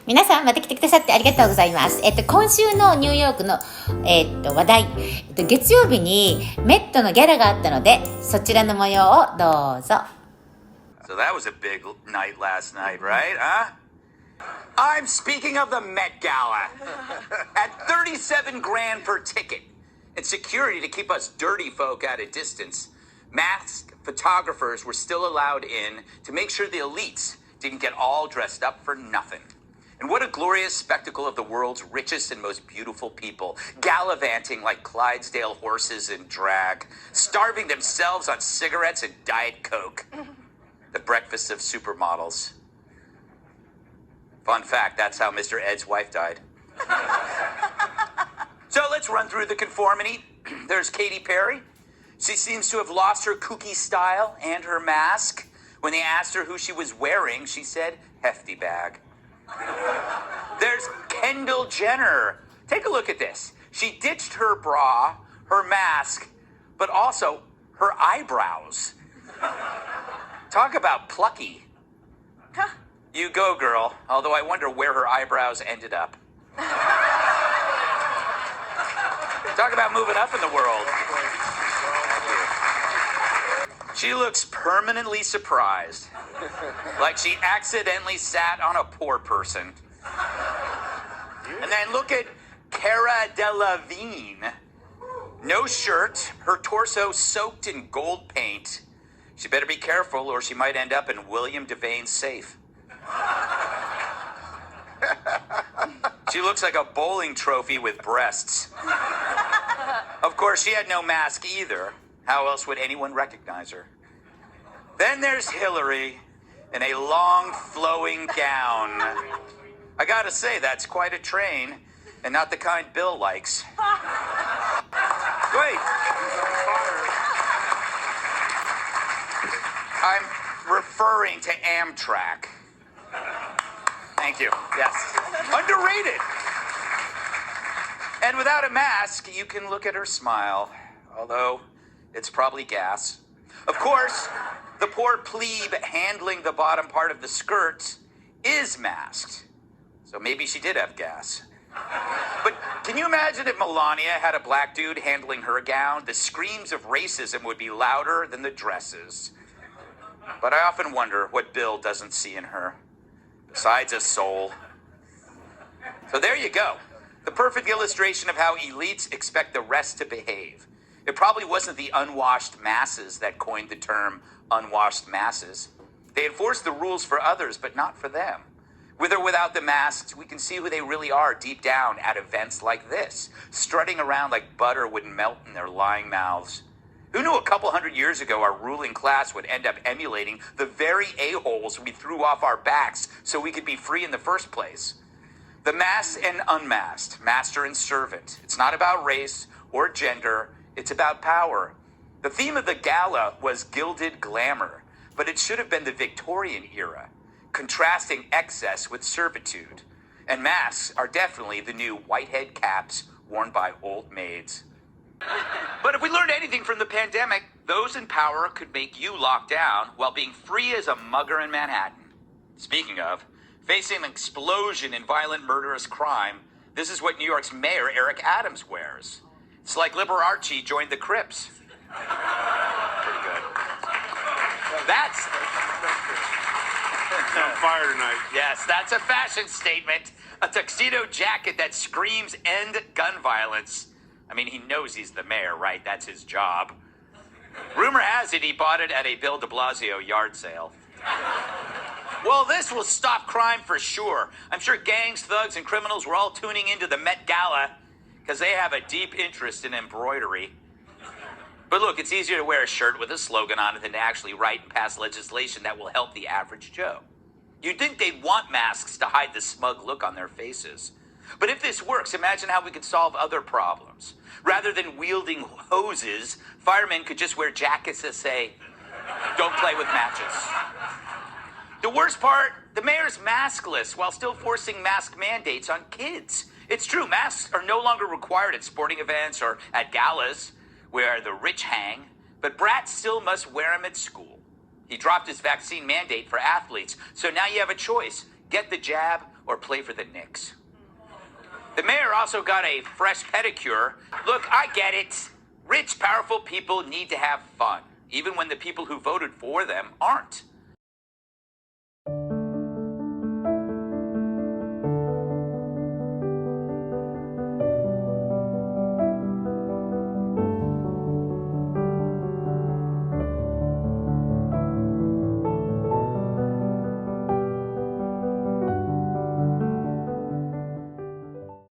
皆さんまた来てくださってありがとうございます。今週のニューヨークの、話題、月曜日にメットのギャラがあったので、そちらの模様をどうぞ。So that was a big night last night, right? Huh? I'm speaking of the Met Gala. At 37 grand per ticket. And security to keep us dirty folk at a distance. Masked photographers were still allowed in to make sure the elites didn't get all dressed up for nothing. And what a glorious spectacle of the world's richest and most beautiful people, gallivanting like Clydesdale horses in drag, starving themselves on cigarettes and Diet Coke. The breakfast of supermodels. Fun fact, that's how Mr. Ed's wife died. So let's run through the conformity. There's Katy Perry. She seems to have lost her kooky style and her mask. When they asked her who she was wearing, she said, hefty bag. There's Kendall Jenner. Take a look at this. She ditched her bra, her mask, but also her eyebrows. Talk about plucky. Huh. You go, girl. Although I wonder where her eyebrows ended up. Talk about moving up in the world. She looks permanently surprised. Like she accidentally sat on a poor person. And then look at Cara Delevingne. No shirt, her torso soaked in gold paint. She better be careful or she might end up in William Devane's safe. She looks like a bowling trophy with breasts. Of course, she had no mask either. How else would anyone recognize her? Then there's Hillary in a long, flowing gown. I gotta say, that's quite a train, and not the kind Bill likes. Wait. I'm referring to Amtrak. Thank you. Yes. Underrated. And without a mask, you can look at her smile, although it's probably gas. Of course, the poor plebe handling the bottom part of the skirt is masked. So maybe she did have gas. But can you imagine if Melania had a black dude handling her gown? The screams of racism would be louder than the dresses. But I often wonder what Bill doesn't see in her, besides a soul. So there you go. The perfect illustration of how elites expect the rest to behave. It probably wasn't the unwashed masses that coined the term unwashed masses. They enforced the rules for others, but not for them. With or without the masks, we can see who they really are deep down at events like this, strutting around like butter would melt in their lying mouths. Who knew a couple hundred years ago our ruling class would end up emulating the very a-holes we threw off our backs so we could be free in the first place? The masked and unmasked, master and servant. It's not about race or gender. It's about power. The theme of the gala was gilded glamour, but it should have been the Victorian era, contrasting excess with servitude. And masks are definitely the new whitehead caps worn by old maids. But if we learned anything from the pandemic, those in power could make you lock down while being free as a mugger in Manhattan. Speaking of, facing an explosion in violent murderous crime, this is what New York's mayor Eric Adams wears. It's like Liberace joined the Crips. Pretty good. That's on fire tonight. Yes, that's a fashion statement. A tuxedo jacket that screams end gun violence. I mean, he knows he's the mayor, right? That's his job. Rumor has it he bought it at a Bill de Blasio yard sale. Well, this will stop crime for sure. I'm sure gangs, thugs, and criminals were all tuning into the Met Gala because they have a deep interest in embroidery. But look, it's easier to wear a shirt with a slogan on it than to actually write and pass legislation that will help the average Joe. You'd think they'd want masks to hide the smug look on their faces. But if this works, imagine how we could solve other problems. Rather than wielding hoses, firemen could just wear jackets that say, "Don't play with matches." The worst part, the mayor's maskless while still forcing mask mandates on kids. It's true, masks are no longer required at sporting events or at galas where the rich hang, but brats still must wear them at school. He dropped his vaccine mandate for athletes, so now you have a choice. Get the jab or play for the Knicks. The mayor also got a fresh pedicure. Look, I get it. Rich, powerful people need to have fun, even when the people who voted for them aren't.